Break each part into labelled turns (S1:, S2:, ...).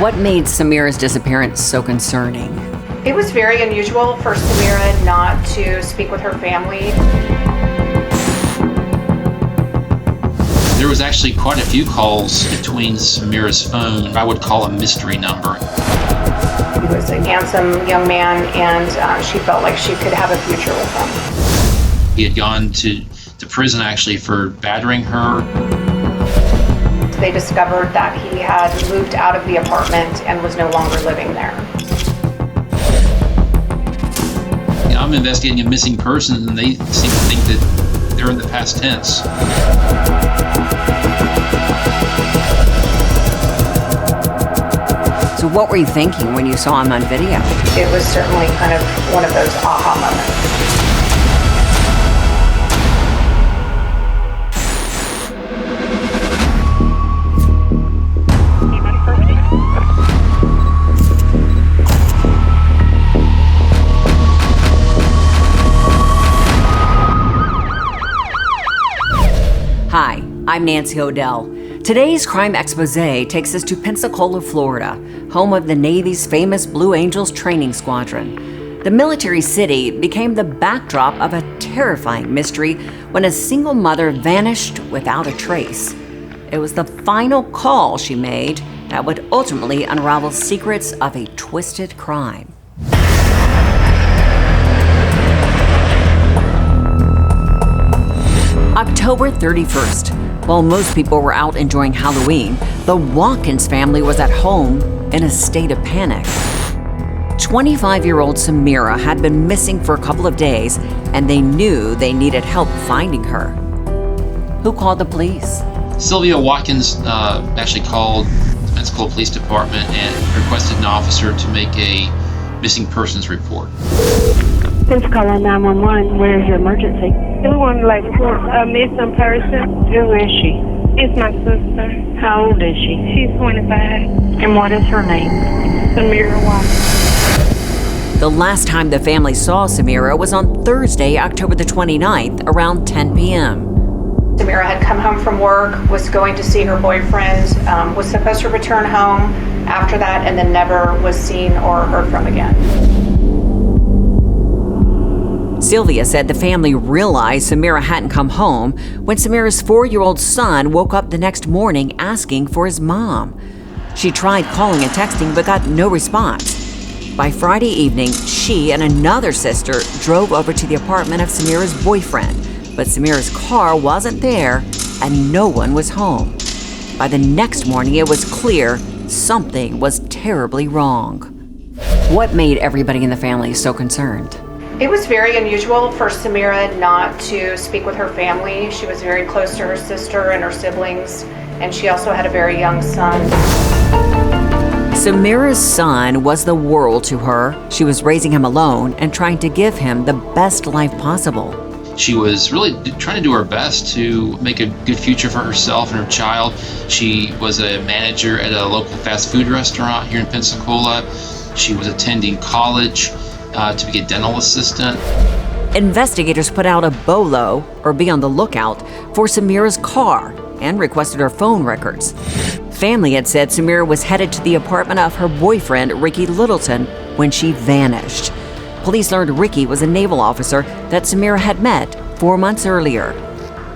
S1: What made Samira's disappearance so concerning?
S2: It was very unusual for Samira not to speak with her family.
S3: There was actually quite a few calls between Samira's phone. I would call a mystery number.
S2: He was a handsome young man, and she felt like she could have a future with him.
S3: He had gone to prison actually for battering her.
S2: They discovered that he had moved out of the apartment and was no longer living there.
S3: I'm investigating a missing person, and they seem to think that they're in the past tense.
S1: So what were you thinking when you saw him on video?
S2: It was certainly kind of one of those aha moments.
S1: Hi, I'm Nancy O'Dell. Today's Crime Exposé takes us to Pensacola, Florida, home of the Navy's famous Blue Angels training squadron. The military city became the backdrop of a terrifying mystery when a single mother vanished without a trace. It was the final call she made that would ultimately unravel secrets of a twisted crime. October 31st. While most people were out enjoying Halloween, the Watkins family was at home in a state of panic. 25-year-old Samira had been missing for a couple of days, and they knew they needed help finding her. Who called the police?
S3: Sylvia Watkins actually called the Pensacola Police Department and requested an officer to make a missing persons report.
S4: Pensacola 911, where is your emergency?
S5: We want to report a missing person.
S4: Who is she?
S5: It's my sister.
S4: How old is she?
S5: She's 25.
S4: And what is her name?
S5: Samira Watkins.
S1: The last time the family saw Samira was on Thursday, October the 29th, around 10 p.m.
S2: Samira had come home from work, was going to see her boyfriend, was supposed to return home after that, and then never was seen or heard from again.
S1: Sylvia said the family realized Samira hadn't come home when Samira's 4-year-old son woke up the next morning asking for his mom. She tried calling and texting but got no response. By Friday evening, she and another sister drove over to the apartment of Samira's boyfriend, but Samira's car wasn't there and no one was home. By the next morning, it was clear something was terribly wrong. What made everybody in the family so concerned?
S2: It was very unusual for Samira not to speak with her family. She was very close to her sister and her siblings, and she also had a very young son.
S1: Samira's son was the world to her. She was raising him alone and trying to give him the best life possible.
S3: She was really trying to do her best to make a good future for herself and her child. She was a manager at a local fast food restaurant here in Pensacola. She was attending college to be a dental assistant.
S1: Investigators put out a BOLO, or be on the lookout, for Samira's car and requested her phone records. Family had said Samira was headed to the apartment of her boyfriend, Ricky Littleton, when she vanished. Police learned Ricky was a naval officer that Samira had met 4 months earlier.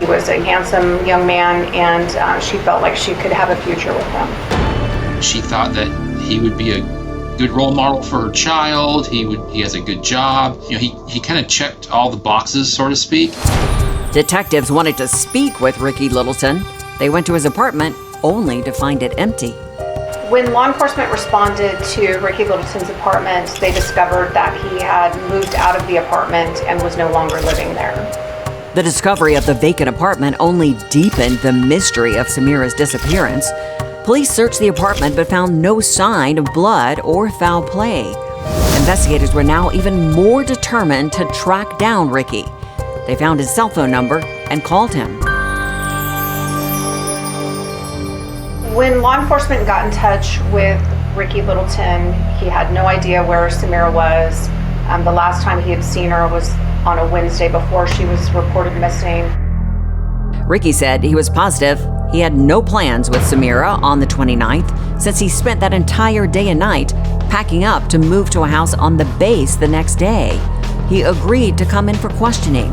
S2: He was a handsome young man, and she felt like she could have a future with him.
S3: She thought that he would be a good role model for her child. He has a good job. He kind of checked all the boxes, so to speak.
S1: Detectives wanted to speak with Ricky Littleton. They went to his apartment only to find it empty.
S2: When law enforcement responded to Ricky Littleton's apartment, they discovered that he had moved out of the apartment and was no longer living there.
S1: The discovery of the vacant apartment only deepened the mystery of Samira's disappearance. Police searched the apartment but found no sign of blood or foul play. Investigators were now even more determined to track down Ricky. They found his cell phone number and called him.
S2: When law enforcement got in touch with Ricky Littleton, he had no idea where Samira was. The last time he had seen her was on a Wednesday before she was reported missing.
S1: Ricky said he was positive He had no plans with Samira on the 29th since he spent that entire day and night packing up to move to a house on the base the next day. He agreed to come in for questioning.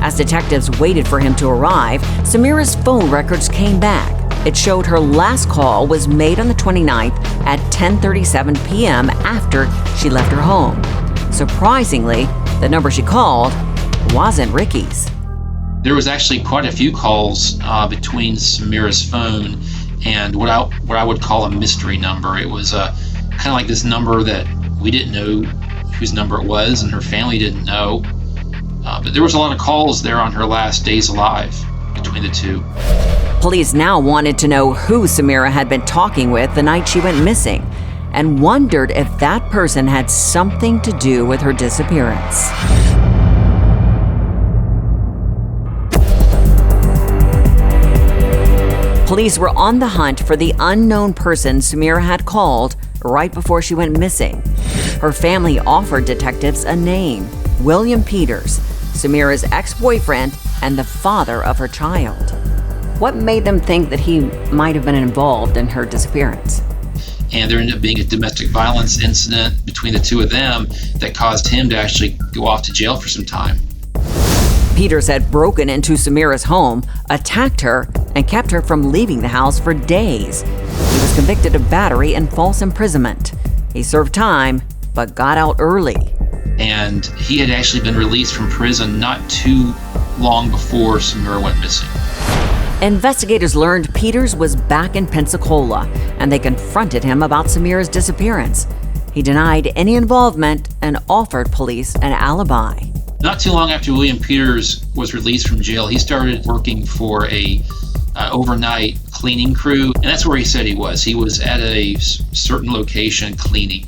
S1: As detectives waited for him to arrive, Samira's phone records came back. It showed her last call was made on the 29th at 10:37 p.m. after she left her home. Surprisingly, the number she called wasn't Ricky's.
S3: There was actually quite a few calls between Samira's phone and what I would call a mystery number. It was kind of like this number that we didn't know whose number it was, and her family didn't know. But there was a lot of calls there on her last days alive between the two.
S1: Police now wanted to know who Samira had been talking with the night she went missing, and wondered if that person had something to do with her disappearance. Police were on the hunt for the unknown person Samira had called right before she went missing. Her family offered detectives a name: William Peters, Samira's ex-boyfriend and the father of her child. What made them think that he might have been involved in her disappearance?
S3: And there ended up being a domestic violence incident between the two of them that caused him to actually go off to jail for some time.
S1: Peters had broken into Samira's home, attacked her, and kept her from leaving the house for days. He was convicted of battery and false imprisonment. He served time, but got out early.
S3: And he had actually been released from prison not too long before Samira went missing.
S1: Investigators learned Peters was back in Pensacola, and they confronted him about Samira's disappearance. He denied any involvement and offered police an alibi.
S3: Not too long after William Peters was released from jail, he started working for a overnight cleaning crew, and that's where he said he was. He was at a certain location cleaning.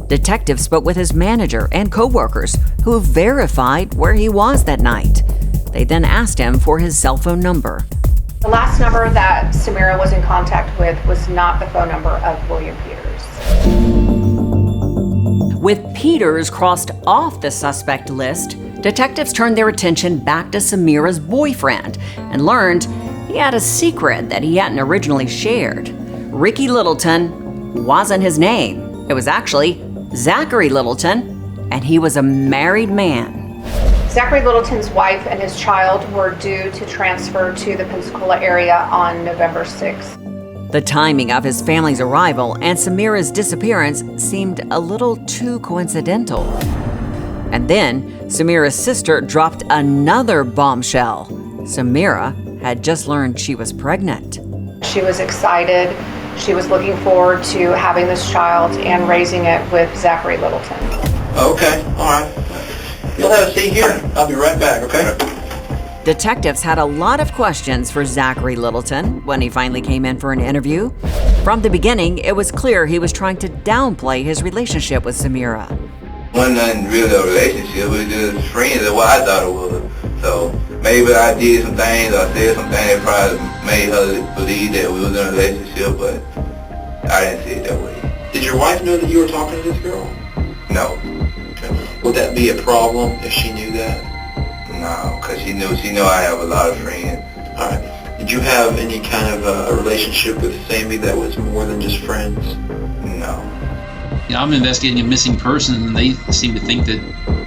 S1: Detectives spoke with his manager and co-workers who verified where he was that night. They then asked him for his cell phone number.
S2: The last number that Samira was in contact with was not the phone number of William Peters.
S1: With Peters crossed off the suspect list, detectives turned their attention back to Samira's boyfriend and learned he had a secret that he hadn't originally shared. Ricky Littleton wasn't his name. It was actually Zachary Littleton, and he was a married man.
S2: Zachary Littleton's wife and his child were due to transfer to the Pensacola area on November 6th.
S1: The timing of his family's arrival and Samira's disappearance seemed a little too coincidental. And then Samira's sister dropped another bombshell. Samira had just learned she was pregnant.
S2: She was excited. She was looking forward to having this child and raising it with Zachary Littleton.
S6: Okay, all right. You'll have a seat here. I'll be right back, okay?
S1: Detectives had a lot of questions for Zachary Littleton when he finally came in for an interview. From the beginning, it was clear he was trying to downplay his relationship with Samira.
S6: Wasn't really a relationship, we were just friends, that's what I thought it was. So maybe I did some things, I said some things that probably made her believe that we was in a relationship, but I didn't see it that way.
S7: Did your wife know that you were talking to this girl?
S6: No.
S7: Okay. Would that be a problem if she knew that?
S6: No, because she knew I have a lot of friends.
S7: All right. Did you have any kind of a relationship with Sammy that was more than just friends?
S6: No.
S3: You know, I'm investigating a missing person, and they seem to think that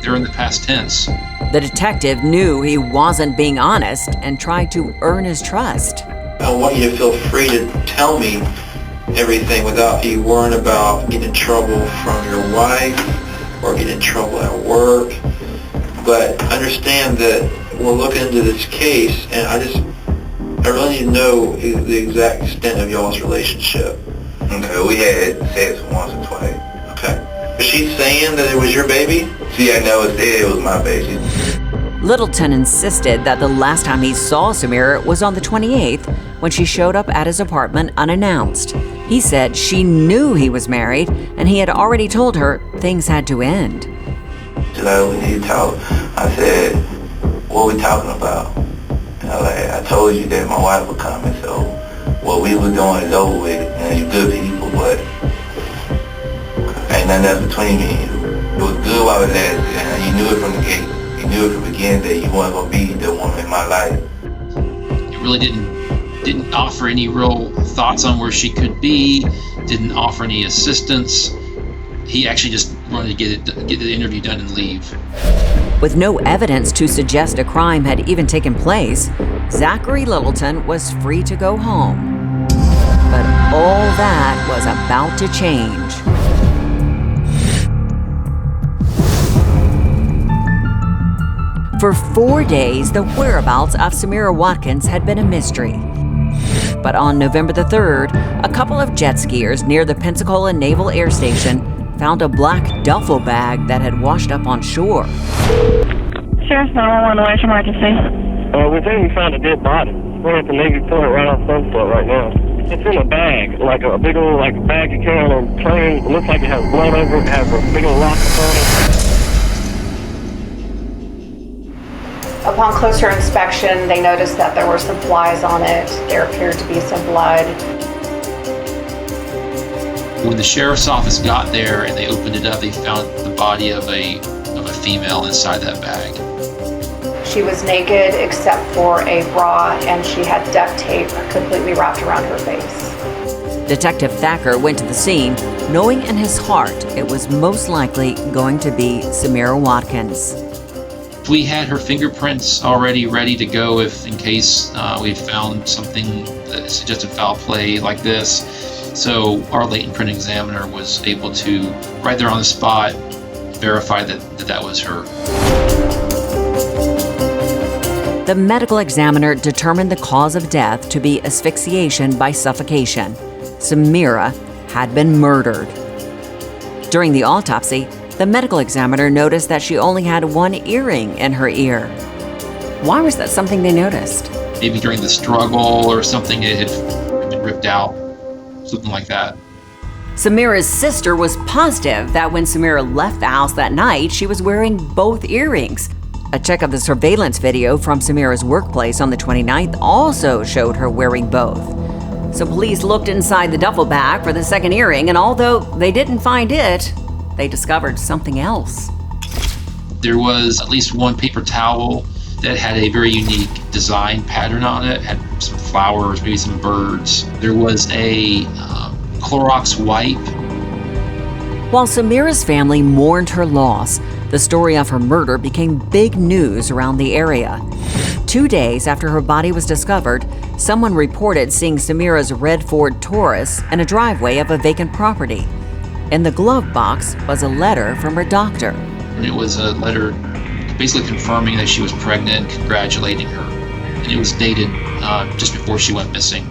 S3: they're in the past tense.
S1: The detective knew he wasn't being honest and tried to earn his trust.
S7: I want you to feel free to tell me everything without you worrying about getting in trouble from your wife or getting in trouble at work. But understand that we're looking into this case, and I really need to know the exact extent of y'all's relationship.
S6: Okay, we had sex once or twice.
S7: Okay. Is she saying that it was your baby?
S6: She had never said it was my baby.
S1: Littleton insisted that the last time he saw Samira was on the 28th when she showed up at his apartment unannounced. He said she knew he was married and he had already told her things had to end.
S6: She's like, we need to talk. I said, what are we talking about? And I told you that my wife was coming, so what we were doing is over with. And you're good people, but ain't nothing else between me and you. It was good while it lasted, and you knew it from the gate. You knew it from the beginning that you weren't going to be the woman in my life.
S3: It really didn't didn't offer any real thoughts on where she could be, didn't offer any assistance. He actually just wanted to get the interview done and leave.
S1: With no evidence to suggest a crime had even taken place, Zachary Littleton was free to go home. But all that was about to change. For 4 days, the whereabouts of Samira Watkins had been a mystery. But on November the 3rd, a couple of jet skiers near the Pensacola Naval Air Station found a black duffel bag that had washed up on shore.
S4: Sheriff's 911, where's your emergency?
S8: We think we found a dead body. We're at the Navy Point right off Sunset right now. It's in a bag, like a big old bag you carry on a plane. It looks like it has blood over it. It has a big old lock on it.
S2: Upon closer inspection, they noticed that there were some flies on it. There appeared to be some blood.
S3: When the sheriff's office got there and they opened it up, they found the body of a female inside that bag.
S2: She was naked except for a bra, and she had duct tape completely wrapped around her face.
S1: Detective Thacker went to the scene, knowing in his heart it was most likely going to be Samira Watkins.
S3: We had her fingerprints already ready to go if in case we found something that suggested foul play like this. So our latent print examiner was able to, right there on the spot, verify that was her.
S1: The medical examiner determined the cause of death to be asphyxiation by suffocation. Samira had been murdered. During the autopsy, the medical examiner noticed that she only had one earring in her ear. Why was that something they noticed?
S3: Maybe during the struggle or something, it had been ripped out, something like that.
S1: Samira's sister was positive that when Samira left the house that night, she was wearing both earrings. A check of the surveillance video from Samira's workplace on the 29th also showed her wearing both. So police looked inside the duffel bag for the second earring, and although they didn't find it, they discovered something else.
S3: There was at least one paper towel that had a very unique design pattern on it, had some flowers, maybe some birds. There was a Clorox wipe.
S1: While Samira's family mourned her loss, the story of her murder became big news around the area. 2 days after her body was discovered, someone reported seeing Samira's red Ford Taurus in a driveway of a vacant property. In the glove box was a letter from her doctor.
S3: And it was a letter basically confirming that she was pregnant, congratulating her. And it was dated just before she went missing.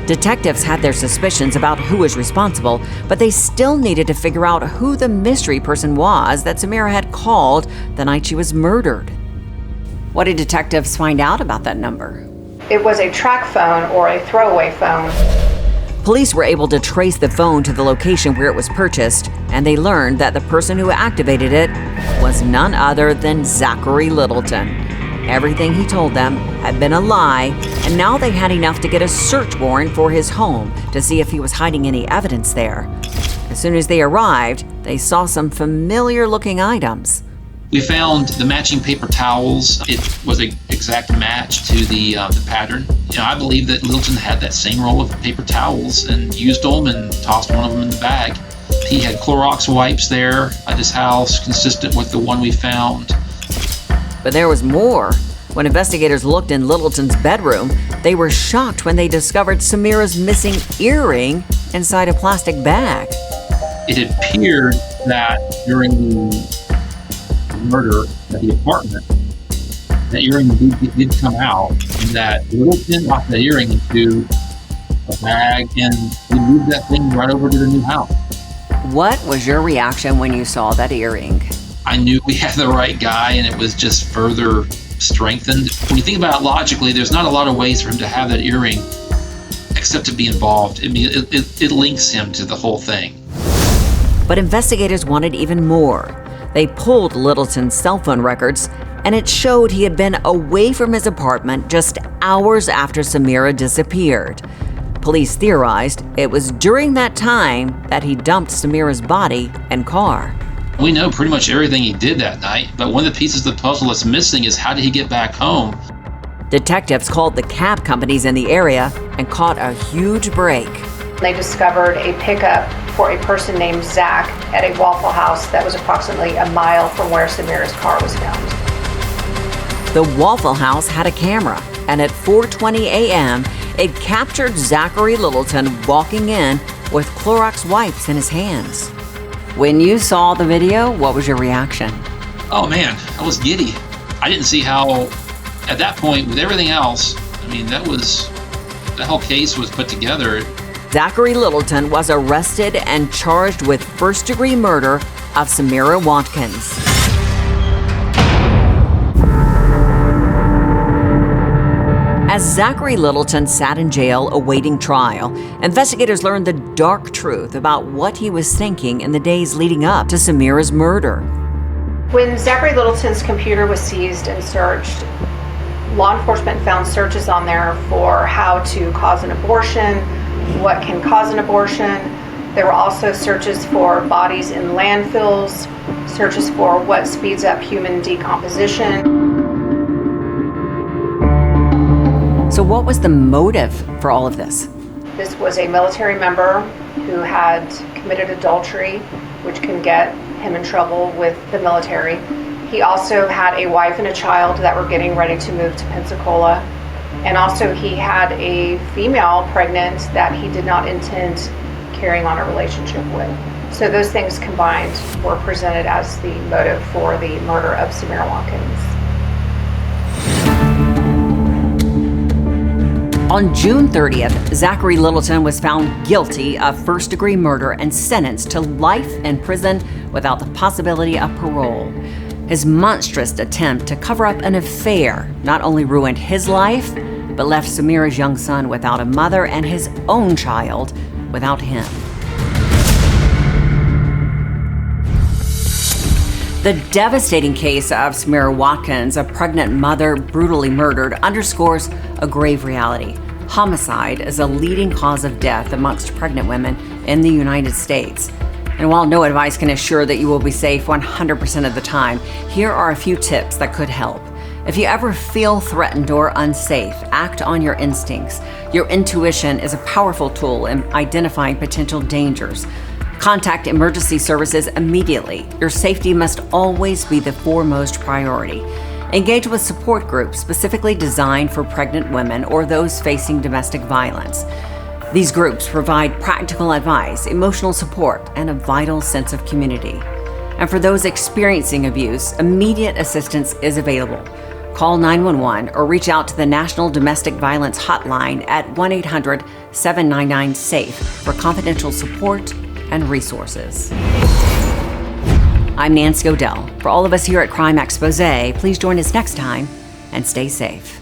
S1: Detectives had their suspicions about who was responsible, but they still needed to figure out who the mystery person was that Samira had called the night she was murdered. What did detectives find out about that number?
S2: It was a track phone or a throwaway phone.
S1: Police were able to trace the phone to the location where it was purchased, and they learned that the person who activated it was none other than Zachary Littleton. Everything he told them had been a lie, and now they had enough to get a search warrant for his home to see if he was hiding any evidence there. As soon as they arrived, they saw some familiar-looking items.
S3: We found the matching paper towels. It was an exact match to the pattern. I believe that Littleton had that same roll of paper towels and used them and tossed one of them in the bag. He had Clorox wipes there at his house, consistent with the one we found.
S1: But there was more. When investigators looked in Littleton's bedroom, they were shocked when they discovered Samira's missing earring inside a plastic bag.
S3: It appeared that during the murder at the apartment, that earring did come out, and that Littleton locked that earring into a bag and he moved that thing right over to the new house.
S1: What was your reaction when you saw that earring?
S3: I knew we had the right guy, and it was just further strengthened. When you think about it logically, there's not a lot of ways for him to have that earring except to be involved. I mean, it links him to the whole thing.
S1: But investigators wanted even more. They pulled Littleton's cell phone records, and it showed he had been away from his apartment just hours after Samira disappeared. Police theorized it was during that time that he dumped Samira's body and car.
S3: We know pretty much everything he did that night, but one of the pieces of the puzzle that's missing is how did he get back home?
S1: Detectives called the cab companies in the area and caught a huge break.
S2: They discovered a pickup for a person named Zach at a Waffle House that was approximately a mile from where Samira's car was found.
S1: The Waffle House had a camera, and at 4:20 a.m., it captured Zachary Littleton walking in with Clorox wipes in his hands. When you saw the video, what was your reaction?
S3: Oh man, I was giddy. I didn't see how, at that point, with everything else, I mean, that whole case was put together.
S1: Zachary Littleton was arrested and charged with first-degree murder of Samira Watkins. As Zachary Littleton sat in jail awaiting trial, investigators learned the dark truth about what he was thinking in the days leading up to Samira's murder.
S2: When Zachary Littleton's computer was seized and searched, law enforcement found searches on there for how to cause an abortion, what can cause an abortion. There were also searches for bodies in landfills, searches for what speeds up human decomposition.
S1: So what was the motive for all of this?
S2: This was a military member who had committed adultery, which can get him in trouble with the military. He also had a wife and a child that were getting ready to move to Pensacola. And also he had a female pregnant that he did not intend carrying on a relationship with. So those things combined were presented as the motive for the murder of Samira Watkins.
S1: On June 30th, Zachary Littleton was found guilty of first-degree murder and sentenced to life in prison without the possibility of parole. His monstrous attempt to cover up an affair not only ruined his life, but left Samira's young son without a mother and his own child without him. The devastating case of Samira Watkins, a pregnant mother brutally murdered, underscores a grave reality. Homicide is a leading cause of death amongst pregnant women in the United States. And while no advice can assure that you will be safe 100% of the time, here are a few tips that could help. If you ever feel threatened or unsafe, act on your instincts. Your intuition is a powerful tool in identifying potential dangers. Contact emergency services immediately. Your safety must always be the foremost priority. Engage with support groups specifically designed for pregnant women or those facing domestic violence. These groups provide practical advice, emotional support, and a vital sense of community. And for those experiencing abuse, immediate assistance is available. Call 911 or reach out to the National Domestic Violence Hotline at 1-800-799-SAFE for confidential support and resources. I'm Nancy O'Dell. For all of us here at Crime Exposé, please join us next time and stay safe.